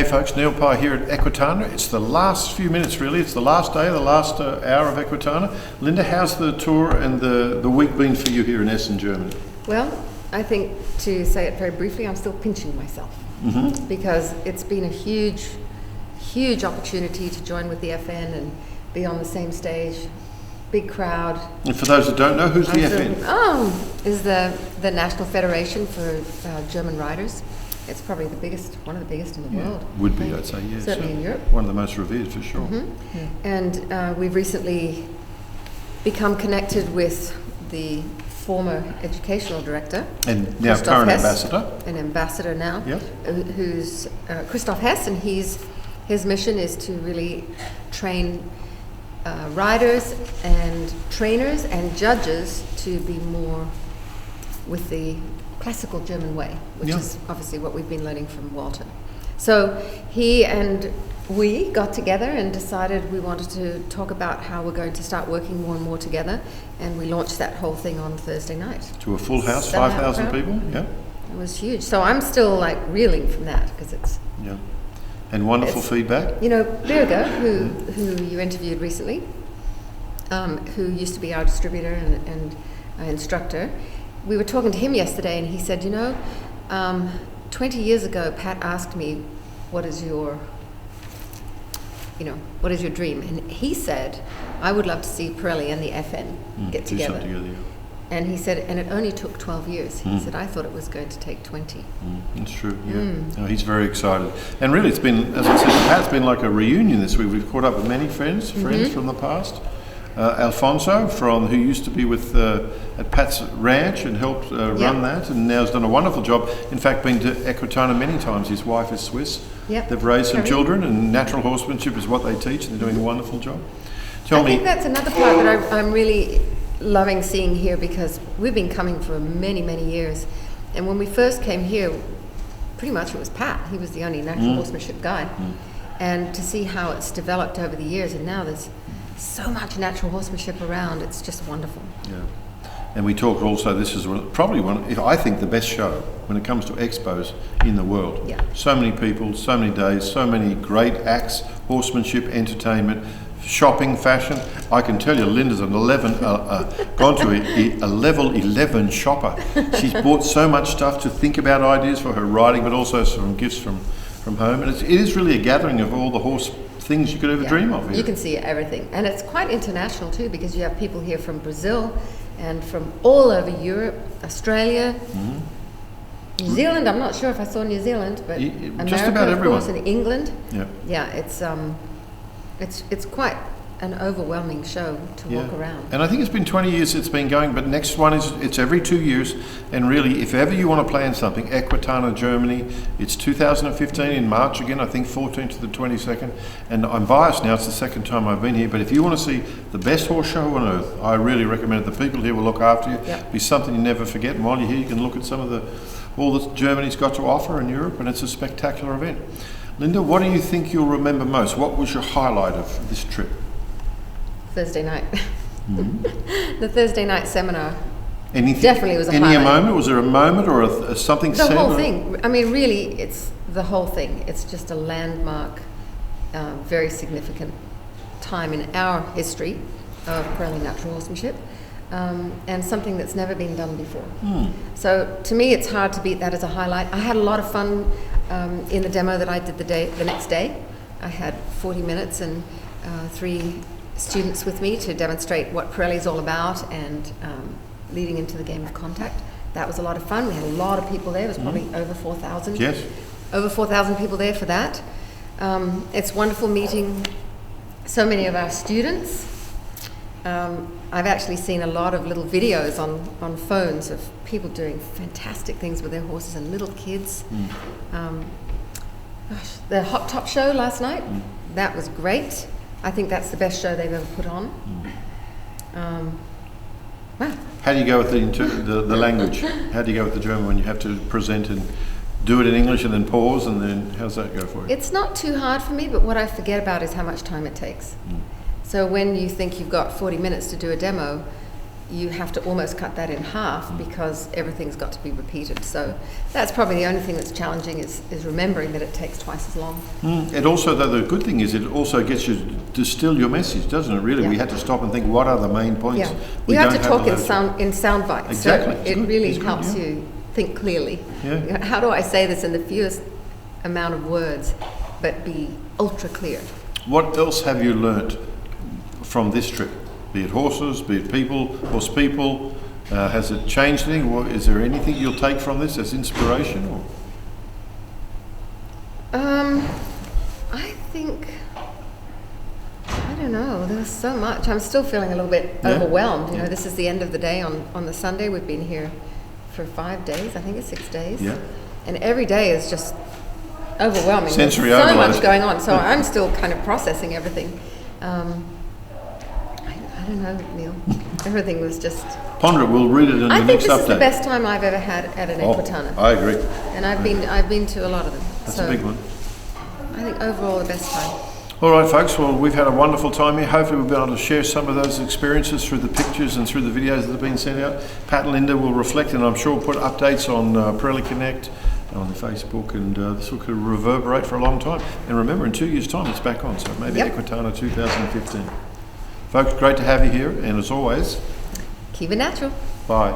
Hey folks, Neil Pye here at Equitana. It's the last few minutes really, it's the last day, the last hour of Equitana. Linda, how's the tour and the week been for you here in Essen, Germany? Well, I think to say it very briefly, I'm still pinching myself because it's been a huge, huge opportunity to join with the FN and be on the same stage, big crowd. And for those that don't know, who's the FN? Is the National Federation for German Riders. It's probably one of the biggest in the world. Would be, I'd say, yes. Certainly in Europe. One of the most revered, for sure. And we've recently become connected with the former educational director. And now Christoph current Hess, ambassador. An ambassador now, Yep. Who's Christoph Hess, and his mission is to really train riders and trainers and judges to be more with the classical German way, which is obviously what we've been learning from Walter. So he and we got together and decided we wanted to talk about how we're going to start working more and more together, and we launched that whole thing on Thursday night. To a full house, 5,000 people? Yeah. It was huge. So I'm still like reeling from that because it's... Yeah. And wonderful feedback? You know, Birger, who you interviewed recently, who used to be our distributor and instructor, we were talking to him yesterday, and he said, 20 years ago, Pat asked me, what is your dream? And he said, I would love to see Parelli and the FN get together. And he said, and it only took 12 years. He said, I thought it was going to take 20. That's true, yeah. No, he's very excited. And really, it's been, as I said, Pat's been like a reunion this week. We've caught up with many friends from the past. Alfonso, who used to be with at Pat's ranch and helped run that, and now has done a wonderful job. In fact, been to Equitana many times. His wife is Swiss. Yep. They've raised some children, and natural horsemanship is what they teach, and they're doing a wonderful job. I think that's another part that I'm really loving seeing here, because we've been coming for many, many years. And when we first came here, pretty much it was Pat. He was the only natural horsemanship guide. And to see how it's developed over the years, and now there's so much natural horsemanship around, it's just wonderful. Yeah. And we talked also, this is probably I think the best show when it comes to expos in the world. Yeah. So many people, so many days, so many great acts, horsemanship, entertainment, shopping, fashion. I can tell you, Linda's gone to a level 11 shopper. She's bought so much stuff to think about ideas for her riding, but also some gifts from home. And it is really a gathering of all the horse things you could ever dream of here. You can see everything. And it's quite international too, because you have people here from Brazil and from all over Europe, Australia, New Zealand. I'm not sure if I saw New Zealand, but America, just about everyone. Of course, and England. Yeah, it's quite an overwhelming show to walk around. And I think it's been 20 years it's been going, but next one it's every 2 years. And really, if ever you want to plan something, Equitana Germany, it's 2015 in March again, I think 14th to the 22nd. And I'm biased now, it's the second time I've been here, but if you want to see the best horse show on earth, I really recommend it. The people here will look after you. It'll be something you never forget. And while you're here, you can look at some of all that Germany's got to offer in Europe, and it's a spectacular event. Linda, what do you think you'll remember most? What was your highlight of this trip? Thursday night. The Thursday night seminar. Anything, definitely was a highlight. Any moment? Was there a moment or something said? The whole thing. I mean, really, it's the whole thing. It's just a landmark, very significant time in our history of Parelli natural horsemanship, and something that's never been done before. So to me, it's hard to beat that as a highlight. I had a lot of fun in the demo that I did the next day. I had 40 minutes and 3 students with me to demonstrate what Parelli is all about, and leading into the game of contact. That was a lot of fun. We had a lot of people there. It was probably over 4,000. Yes. Over 4,000 people there for that. It's wonderful meeting so many of our students. I've actually seen a lot of little videos on phones of people doing fantastic things with their horses, and little kids. The Hot Top show last night, that was great. I think that's the best show they've ever put on. Wow. How do you go with the language? How do you go with the German when you have to present and do it in English and then pause, and then how's that go for you? It's not too hard for me, but what I forget about is how much time it takes. So when you think you've got 40 minutes to do a demo, you have to almost cut that in half because everything's got to be repeated. So that's probably the only thing that's challenging is remembering that it takes twice as long. It also, though, the good thing is it also gets you to distill your message, doesn't it? Really, Yeah. we had to stop and think, what are the main points? Yeah, We you have don't to talk those- in sound bites. Exactly. So It's it good. really It's good, helps yeah. you think clearly. Yeah. You know, how do I say this in the fewest amount of words, but be ultra clear? What else have you learnt from this trip? Be it horses, be it people, horse people. Has it changed anything? Is there anything you'll take from this as inspiration? Or? I think, I don't know, there's so much. I'm still feeling a little bit Yeah. overwhelmed. You know, Yeah. this is the end of the day on the Sunday. We've been here for 5 days, I think it's 6 days. Yeah. And every day is just overwhelming. Sensory There's so overload. much going on. So I'm still kind of processing everything. I don't know, Neil. Everything was just... Ponder it. We'll read it in I the think next this update. is the best time I've ever had at an Oh, Equitana. I agree. And I've been to a lot of them. That's so a big one. I think overall the best time. All right, folks. Well, we've had a wonderful time here. Hopefully, we'll be able to share some of those experiences through the pictures and through the videos that have been sent out. Pat and Linda will reflect, and I'm sure we'll put updates on Parelli Connect on the Facebook, and this will reverberate for a long time. And remember, in 2 years' time, it's back on. So maybe Yep. Equitana 2015. Folks, great to have you here, and as always, Keep it natural. bye.